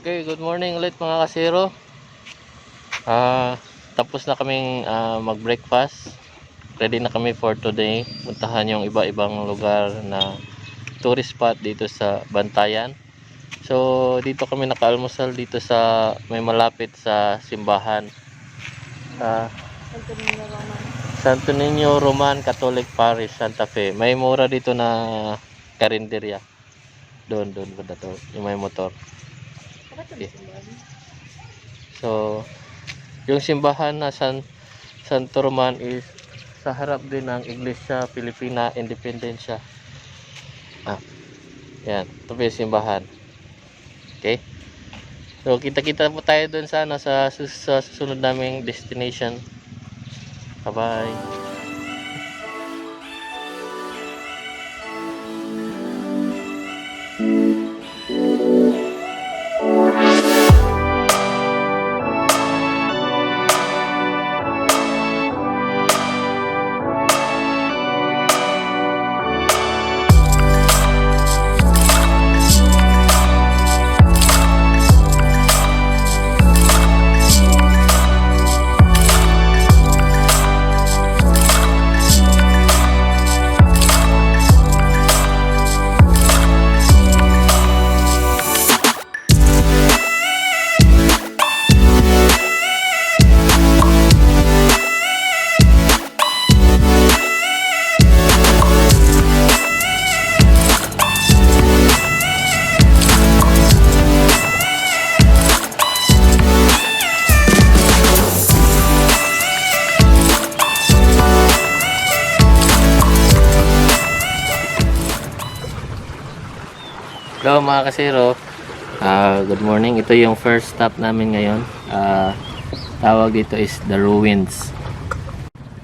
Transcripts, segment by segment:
Okay, good morning ulit mga kasero. Tapos na kaming mag-breakfast. Ready na kami for today. Puntahan yung iba-ibang lugar na tourist spot dito sa Bantayan. So, dito kami naka-almusal dito sa may malapit sa simbahan. Santo Niño Roman Catholic Parish, Santa Fe. May mura dito na karinderya. Doon ba to? Yung may motor. Okay. So, yung simbahan na Santo Roman is sa harap din ng Iglesia Pilipina Independencia. Yan, ito yung simbahan. Okay. So, kita-kita po tayo doon sa susunod naming destination. Bye-bye. Hello mga kasero, good morning. Ito yung first stop namin ngayon. Tawag dito is the ruins.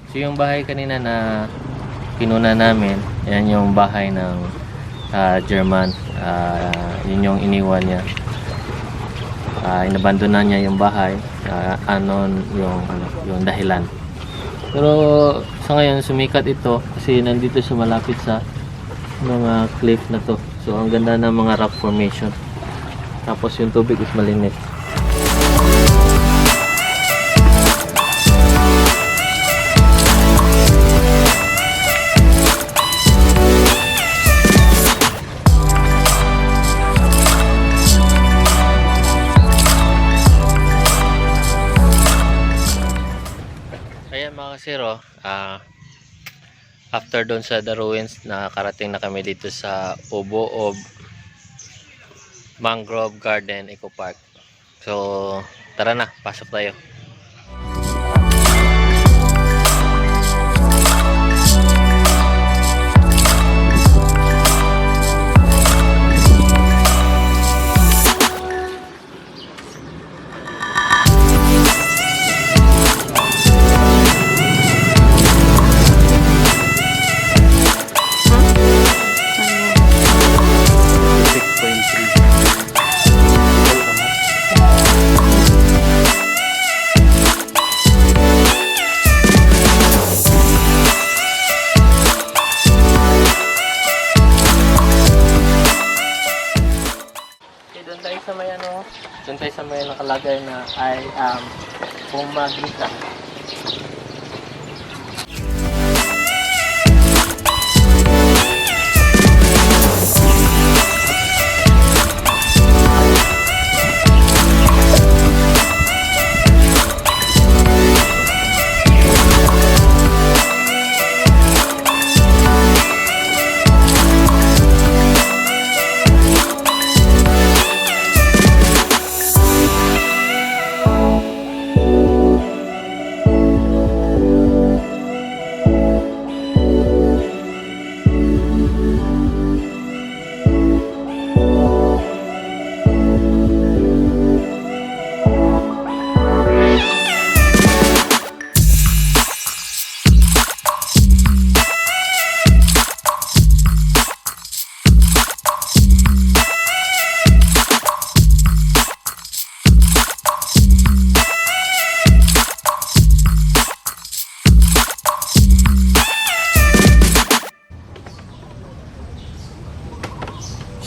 So yung bahay kanina na kinuna namin, yan yung bahay ng German. Yun yung iniwan niya. Inabandonan niya yung bahay. Yung dahilan. Pero sa ngayon sumikat ito kasi nandito sa malapit sa mga cliff na to. So ang ganda ng mga rock formation. Tapos yung tubig is malinis. Ayan mga kasero, after doon sa The Ruins, nakarating na kami dito sa Ubo of Mangrove Garden Eco Park. So, tara na, pasok tayo. Doon tayo sa may nakalagay na I am Pumagita.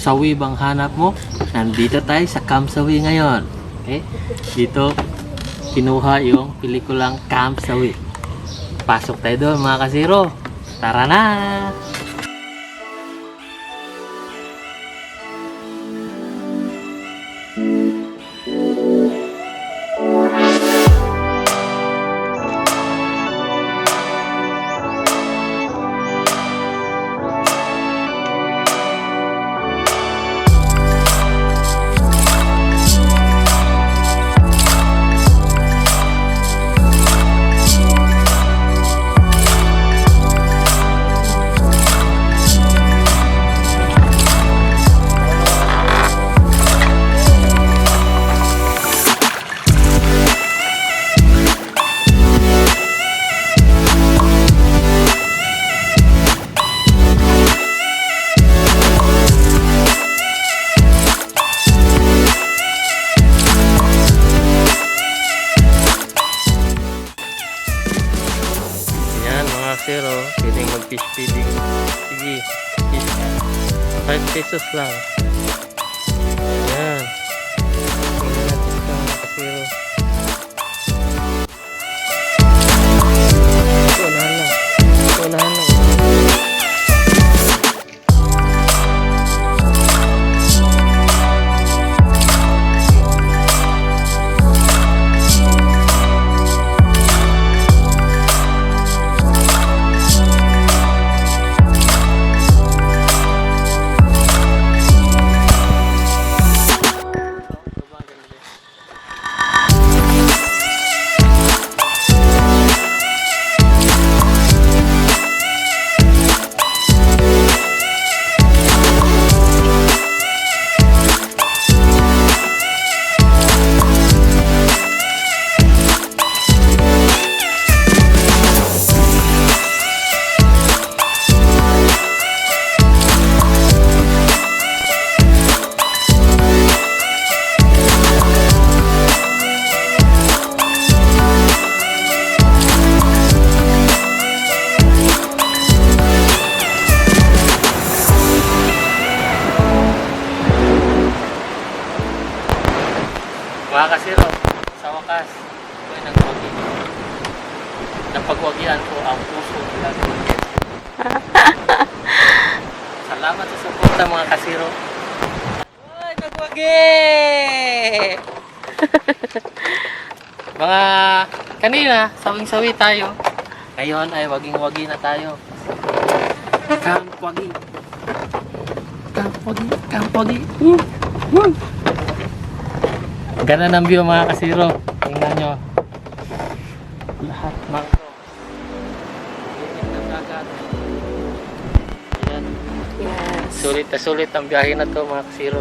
Sawi bang hanap mo? Nandito tayo sa Kamsawi ngayon. Okay? Dito, kinuha yung pelikulang Kamsawi. Pasok tayo doon mga kasiro. Tara na! Pero pwedeng mag-fish feeding. Sige, fish. 5 pesos lang. Ayan. Tingnan natin ito mga kasiro. Unahan lang. Unahan lang. Mga kasiro, sa wakas, ako'y nagwagi. Napagwagian ko ang puso nila. Salamat sa suporta mga kasiro. Uy, nagwagi! Mga kanina, sawing-sawi tayo. Ngayon ay waging-wagi na tayo. Kampwagi. Kampwagi. Kampwagi. Ganda ng view mga kasiro. Tingnan nyo. Lahat mangko. Liit ng dagat. Ayan. Yes. Sulit na sulit ang biyahe na to mga kasiro.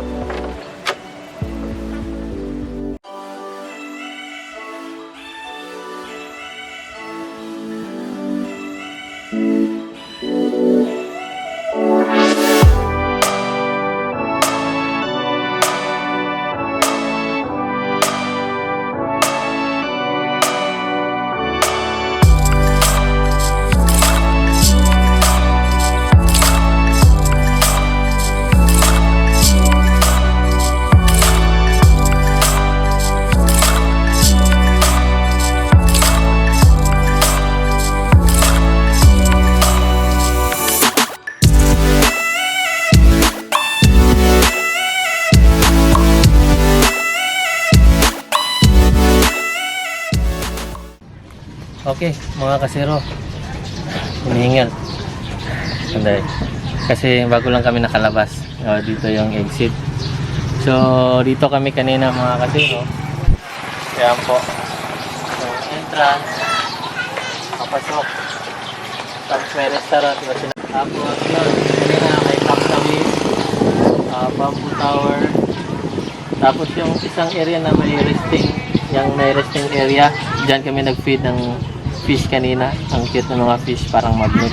Okay, mga kasiro. Hinihingal. Anday. Kasi bago lang kami nakalabas. Dito yung exit. So, dito kami kanina mga kasiro. Kaya po. Yung entrance. Papasok. Tapos may restaurant. Tapos yun. Kanina may Kamsawi. Bamboo Tower. Tapos yung isang area na may resting. Yung may resting area. Diyan kami nag-feed ng fish kanina. Ang cute ng mga fish, parang magnet.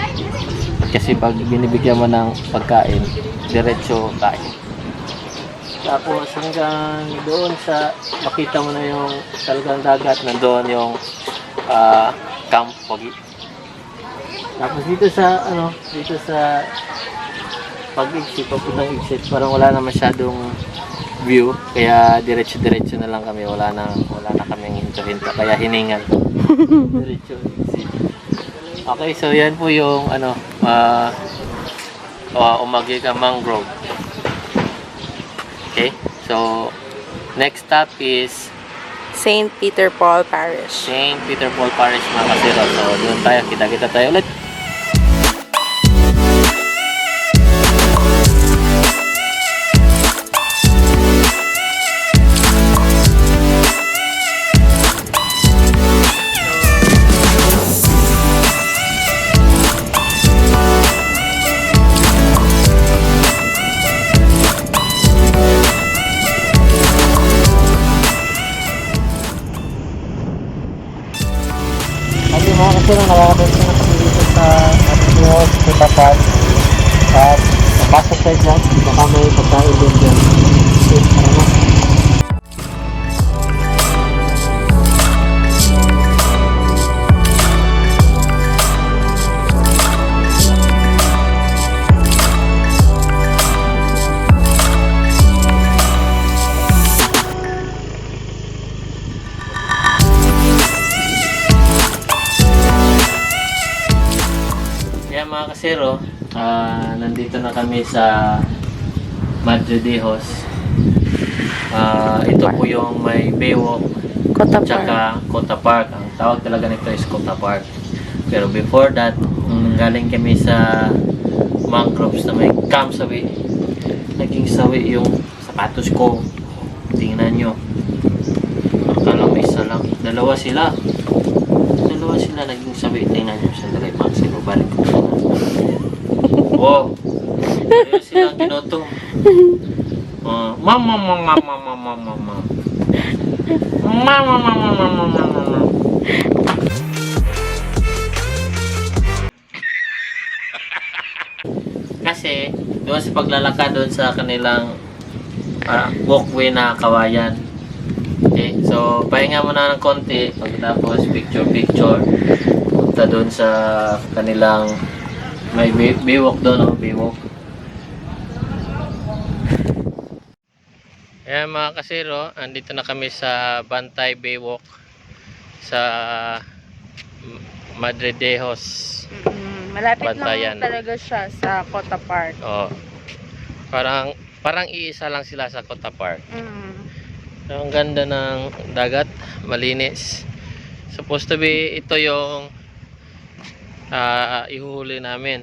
Kasi pag binibigyan mo ng pagkain, diretso kain. Tapos hanggang doon sa makita mo na yung talagang dagat, nandoon yung Camp Pogi. Tapos dito sa pag-exit, papuntang exit, parang wala na masyadong view. Kaya diretso-diretso na lang kami. Wala na kaming hinto-hinto. Kaya hiningal. Diretso. Okay, so yan po yung ano, Umagiga Mangrove. Okay, so next stop is St. Peter Paul Parish. St. Peter Paul Parish, mga kasiro. So doon tayo, kita-kita tayo ulit. Mga kasi nung nakakabenta na kami dito sa Antioch, Kutapan. At pasok tayo dyan, baka may pagkain din dyan. Okay, tara na. Kaya mga kasero, nandito na kami sa Madridejos. Ito po yung may Baywalk Kota tsaka Kota Park. Ang tawag talaga nito is Kota Park. Pero before that, galing kami sa mangroves na may campsawi. Naging sawi yung sapatos ko. Tingnan nyo. Akala may isa lang. Dalawa sila naging sabi. Tingnan nyo sandali, mga kasero. Balik ko. Wow! Ayun silang kinotong. Mama. Kasi, doon sa paglalakad doon sa kanilang walkway na kawayan. Okay, so pahinga muna ng konti. Pagkatapos picture. Punta doon sa kanilang may Baywalk doon, Baywalk. Ayan mga kasiro, andito na kami sa Bantay Baywalk sa Madridejos. Malapit Bantayan. lang talaga siya sa Kota Park. Oh. Parang iisa lang sila sa Kota Park. So, ang ganda ng dagat, malinis. Supposed to be ito yung ihuhuli namin.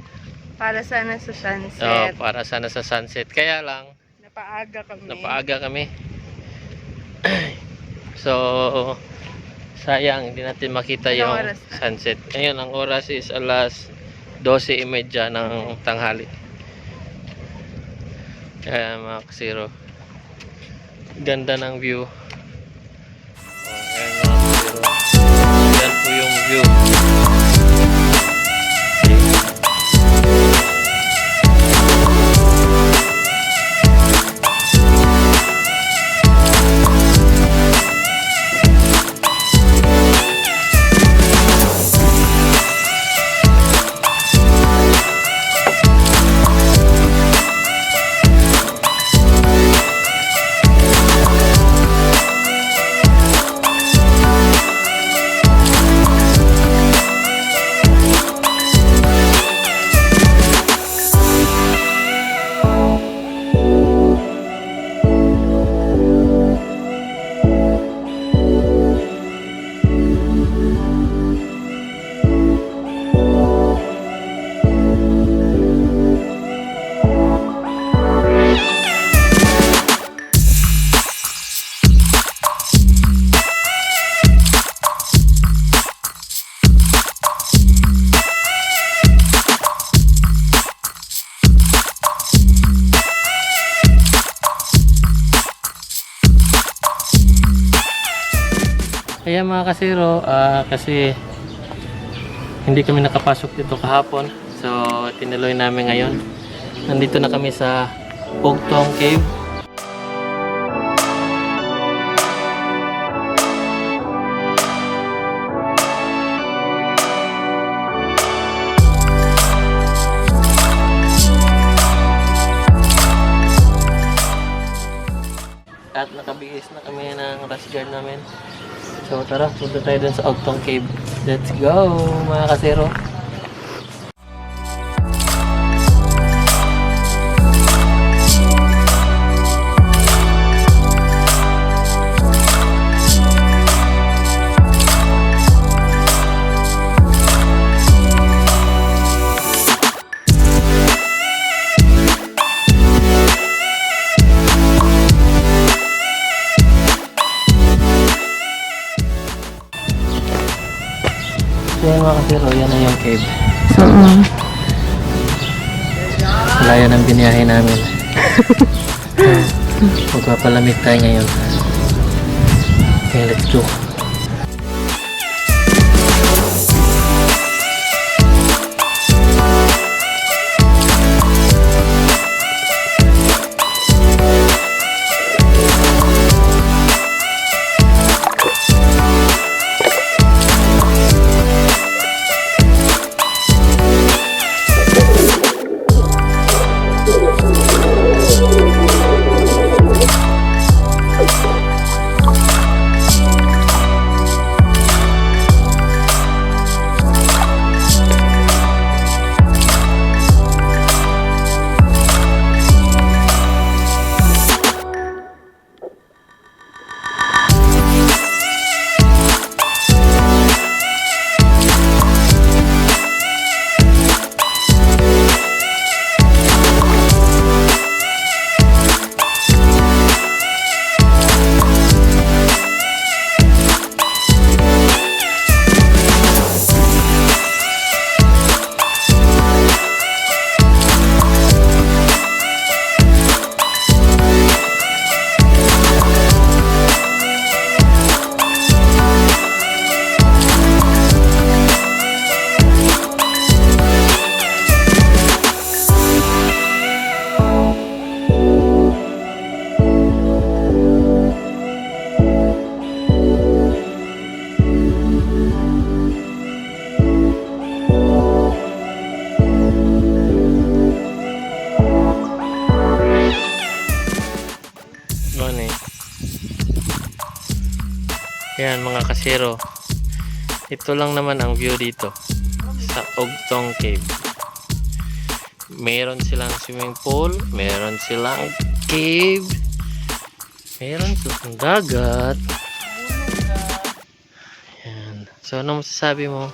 Para sana sa sunset. Para sana sa sunset. Kaya lang napaaga kami. So sayang hindi natin makita yung sunset. Ngayon ang oras is alas 12:30 ng tanghali. Kaya mga kasiro, ganda ng view. Ayan mga kasiro, yan po yung view. Kaya mga kasiro, kasi hindi kami nakapasok dito kahapon. So, tinuloy namin ngayon. Nandito na kami sa Pugtong Cave. Tapos na kami ng rash guard namin. So tara, punta tayo dun sa Ogtong Cave. Let's go mga kasero. So yun mga kasero, yan na yung cave. So, layo ng biniyahe namin. Magpapalamig tayo ngayon. Okay, let's go. Yan mga kasero, ito lang naman ang view dito sa Ogtong Cave. Meron silang swimming pool, meron silang cave, meron silang dagat. Yan. So ano masasabi mo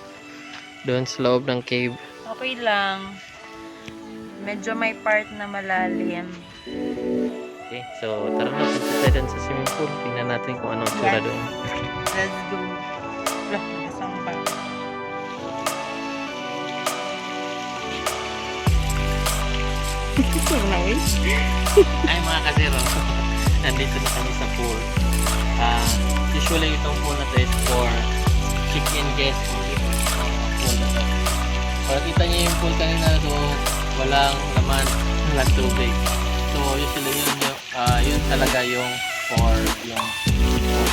doon sa loob ng cave? Okay lang. Medyo may part na malalim. Okay, so tara na, punta tayo dun sa swimming pool. Tingnan natin kung ano tura doon. Let's go. Wala, nakasang pa. Ay mga kasero, nandito na kami sa pool. Usually itong pool na to is for check-in guests. Pool na to. Para kita niyo yung pool kanina doon, walang laman, walang tubig. So usually yun talaga yung for yung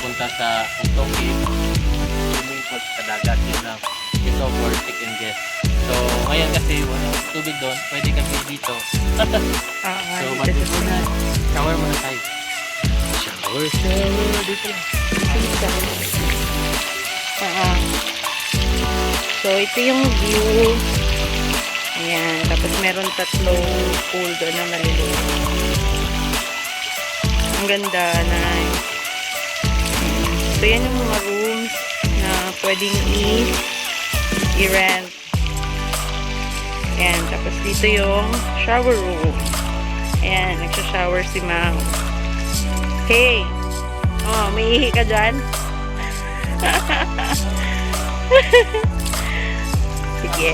pupunta sa Ogtong Cave, swimming pool sa dagat, yun lang. Ito for check-in guests. So ngayon kasi walang tubig doon, pwede kami dito. So mag-shower muna. Shower muna tayo. Shower dito lang. So ito yung view. Ayan. Tapos meron tatlong pool doon na maliliit. Ang ganda. Nice. So yan yung mga rooms na pwedeng i-rent. Ayan. Tapos dito yung shower room. Ayan. Nagsha-shower si Ma'am. Hey! Oh, may ihi ka dyan? Sige.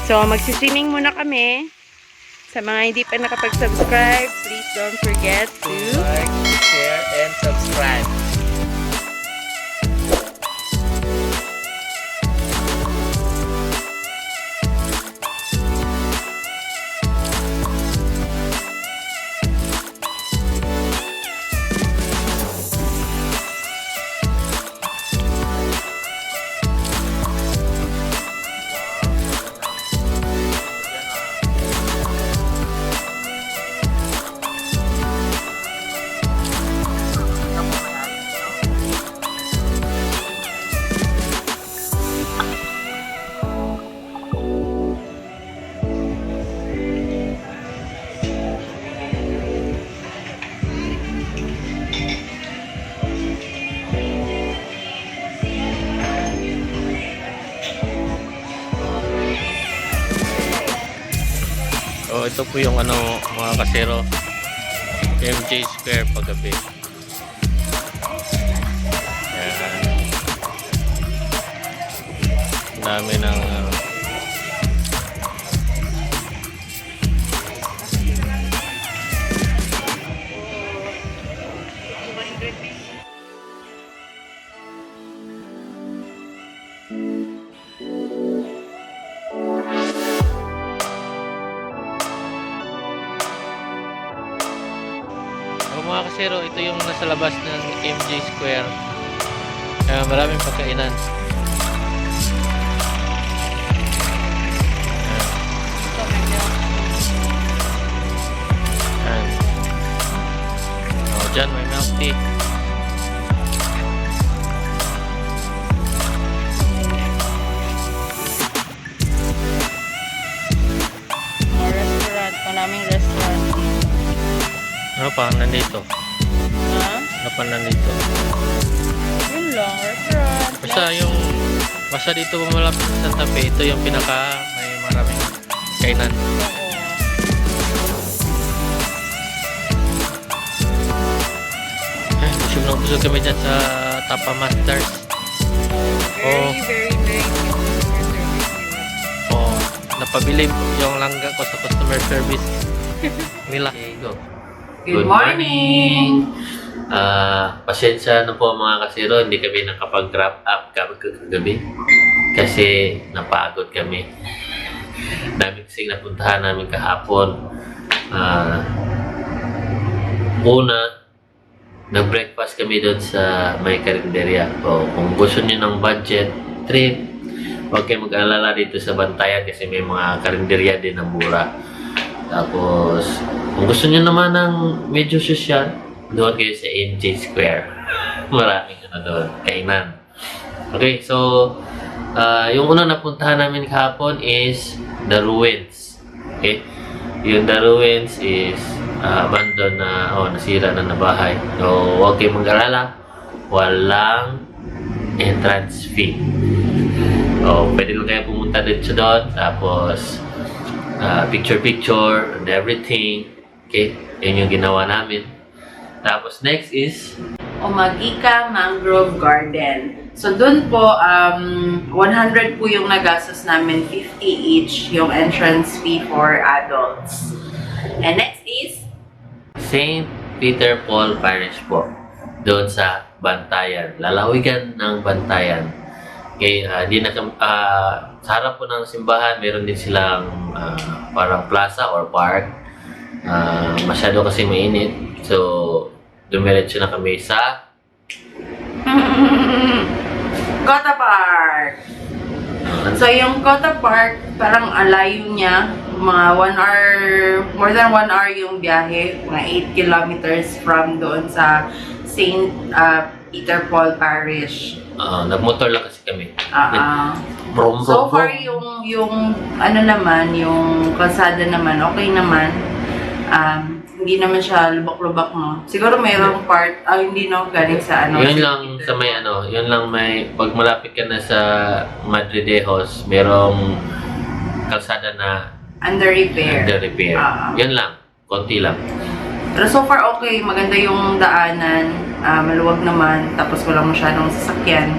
So, magsiswimming muna kami. Sa mga hindi pa nakapag-subscribe, please don't forget to like, share, and subscribe. ito po yung ano mga kasero, MJ Square paggabi. Ayan. Ang dami ng mga kasero, ito yung nasa labas ng MJ Square. Maraming pagkainan. Dyan may milk tea. Restaurant, panaming restaurant. Ano pa nandito? Ha? Ano pa nandito? Yun lang, restaurant. Basta dito malapit sa Santa Fe, ito yung pinaka may maraming kainan. Oo. Busog kami dyan sa Tapa Masters. Very nice yung customer service nila. Napabili yung langga ko sa customer service nila. Okay, go. Good morning! Pasensya na po mga kasiro, hindi kami nakapag-wrap up kagabi kasi napagod kami. Dami kasing napuntahan namin kahapon. Una, nag-breakfast kami doon sa may karinderya. Kung gusto niyo ng budget trip, huwag kayo mag-alala dito sa Bantayan kasi may mga karinderya din ng mura. Tapos, kung gusto niyo naman ng medyo social, doon kayo sa MJ Square. Maraming doon, kainan. Okay, so, yung unang napuntahan namin kahapon is The Ruins. Okay? Yung The Ruins is abandoned na, nasira na bahay. So, huwag kayong mag-alala. Walang entrance fee. Pwede lang kayo pumunta dito doon. Tapos, picture-picture and everything. Okay? Yun yung ginawa namin. Tapos, next is Omagika Mangrove Garden. So, dun po, 100 po yung nagastos namin, 50 each yung entrance fee for adults. And next is St. Peter Paul Parish po. Doon sa Bantayan. Lalawigan ng Bantayan. Okay, sa harap po ng simbahan, meron din silang parang plaza or park. Masyado kasi mainit. So, dumiretso na kami sa Kota Park. So, yung Kota Park, parang alayo niya. Mga 1 hour, more than 1 hour yung biyahe. Mga 8 kilometers from doon sa St. Peter Paul Parish. Nagmotor lang kasi kami. Brom, So far, yung ano naman, yung kalsada naman, okay naman. Hindi naman siya lubak-lubak, no? Siguro mayroong part, hindi no, galing sa ano. Yun lang sa may yun lang may, pag malapit ka na sa Madridejos, merong kalsada na under repair. Yun lang, konti lang. Pero so far, okay. Maganda yung daanan. Maluwag naman. Tapos walang masyadong sasakyan.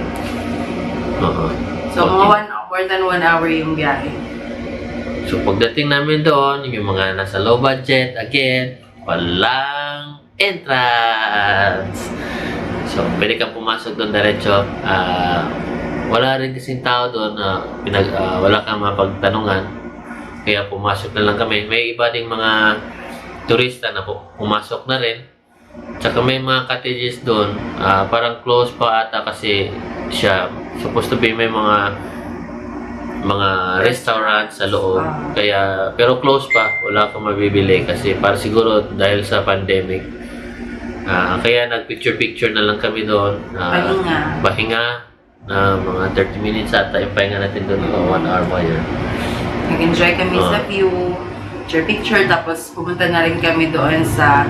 So, mga more than 1 hour yung biyahe. So, pagdating namin doon, yung mga nasa low budget, again, walang entrance. So, pwede kang pumasok doon diretso. Wala rin kasing tao doon na wala kang mapagtanungan. Kaya pumasok na lang kami. May iba ding mga turista na pumasok na rin. Tsaka may mga cottages doon. Parang close pa ata kasi siya. Supposed to be may mga restaurant sa loob. Kaya, pero close pa. Wala kang mabibili kasi para siguro dahil sa pandemic. Kaya nag-picture-picture na lang kami doon. Pahinga. Mga 30 minutes ata yung pahinga natin doon. 1 hour pa yun. Nag-enjoy kami sa view, picture, tapos pumunta na rin kami doon sa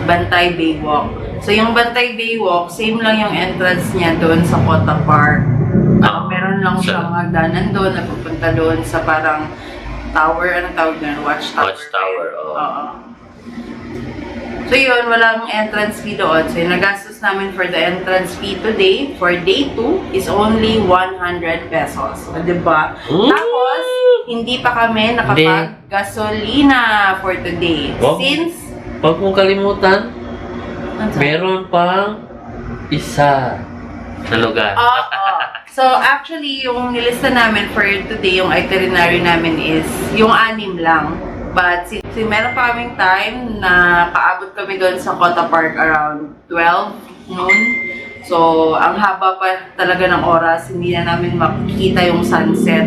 Bantay Bay Walk. So, yung Bantay Bay Walk, same lang yung entrance niya doon sa Kota Park. Meron lang siyang hagdanan doon, napupunta doon sa parang tower. Anong tawag na? Watchtower. Watchtower, oo. Oo. So yun, walang entrance fee doon. So yung nagastos namin for the entrance fee today, for day 2, is only 100 pesos. O, diba? Tapos, hindi pa kami nakapag-gasolina for today. Wow. Since... Huwag mong kalimutan, meron pang isa na lugar. Oo. So, actually, yung nilista namin for today, yung itinerary namin is yung 6 lang. But, meron pa kaming time na kaabot kami doon sa Cota Park around 12 noon. So, ang haba pa talaga ng oras, hindi na namin makikita yung sunset.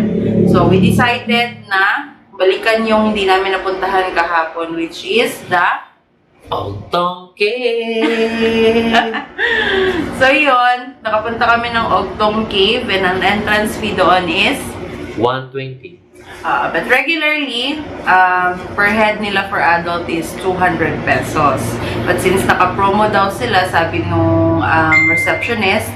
So, we decided na balikan yung hindi namin napuntahan kahapon, which is the Ogtong Cave! So, yun. Nakapunta kami ng Ogtong Cave and ang entrance fee doon is 120. but regularly, per head nila for adult is 200 pesos. But since naka-promo daw sila, sabi nung receptionist,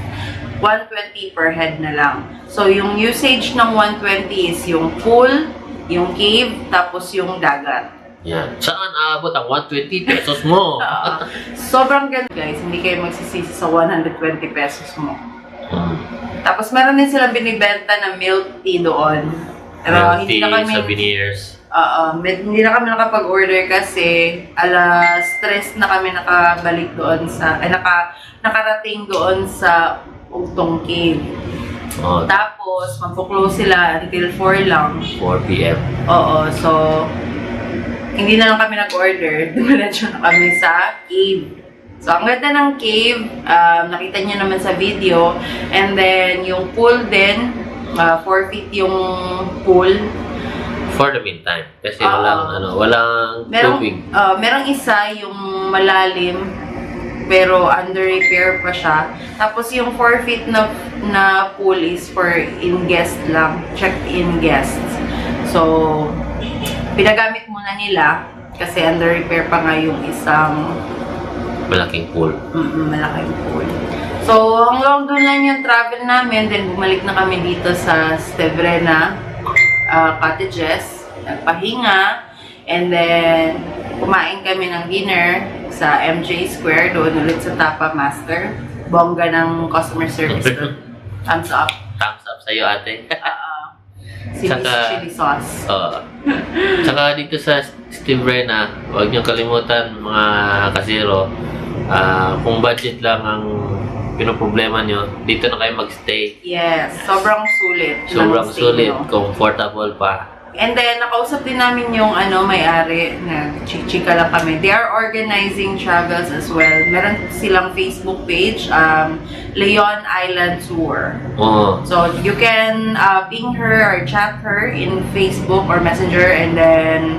120 per head na lang. So, yung usage ng 120 is yung pool, yung cave, tapos yung dagat. Yan. Saan aabot ang 120 pesos mo? Sobrang ganda, guys. Hindi kayo magsisisi sa 120 pesos mo. Tapos, meron din silang binibenta na milk tea doon. Pero hindi na kami... sa veneers. Hindi na kami nakapag-order kasi alas 3 na kami nakabalik doon sa... nakarating doon sa Ogtong Cave. Oh, Tapos, magpo-close sila until 4 lang. 4 p.m. Oo, so... Hindi na lang kami nag-order. Dumiretso na kami sa cave. So, ang ganda ng cave. Nakita niyo naman sa video. And then, yung pool din. 4 feet yung pool. For the meantime. Kasi walang tubig. Merong isa yung malalim. Pero under repair pa siya. Tapos yung 4 feet na pool is for in-guest lang. Checked-in guests. So, pinagamit muna nila. Kasi under repair pa nga yung isang malaking pool. Malaking pool. So, hanggang doon lang yung travel namin. Then, bumalik na kami dito sa Stevrena cottages. Nagpahinga. And then, kumain kami ng dinner sa MJ Square. Doon ulit sa Tapa Master. Bongga ng customer service doon. Thumbs up. Thumbs up sa'yo, ate. Chili sauce. Tsaka dito sa Stevrena, huwag niyong kalimutan mga kasiro, kung budget lang ang pinoproblema nyo, dito na kayo magstay. Yes, sobrang sulit. Sobrang sulit, comfortable pa. And then, nakausap din namin yung may-ari, nag-chika lang kami. They are organizing travels as well. Meron silang Facebook page, Leon Island Tour. So, you can ping her or chat her in Facebook or Messenger and then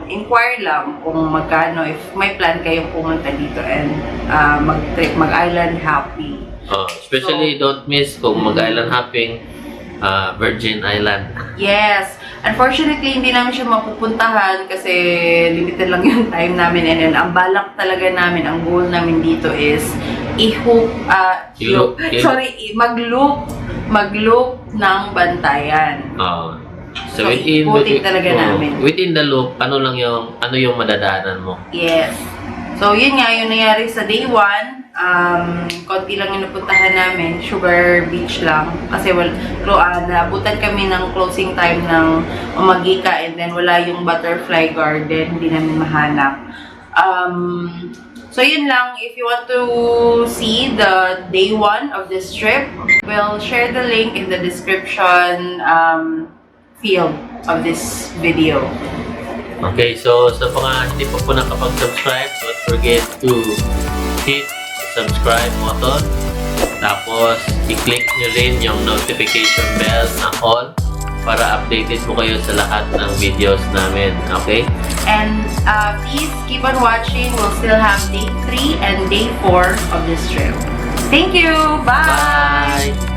inquire lang kung magkano if may plan kayong pumunta dito and mag-trip, mag-island hopping. Especially, don't miss kung mag-island hopping, Virgin Island. Yes. Unfortunately, hindi namin siya mapupuntahan kasi limited lang yung time namin. And then, ang balak talaga namin, ang goal namin dito is mag-loop ng Bantayan. So, within the loop, ano yung madadaanan mo? Yes. So, yun nga, yung nangyari sa day 1, konti lang yung napuntahan namin, Sugar Beach lang. Kasi naabutan kami ng closing time ng Umagika and then wala yung Butterfly Garden, hindi namin mahanap. So, yun lang. If you want to see the day 1 of this trip, we'll share the link in the description field of this video. Okay, so sa mga hindi pa po nakapag-subscribe, don't forget to hit subscribe button. Tapos, i-click nyo rin yung notification bell na all para updated po kayo sa lahat ng videos namin. Okay? And please keep on watching. We'll still have day 3 and day 4 of this trip. Thank you! Bye! Bye!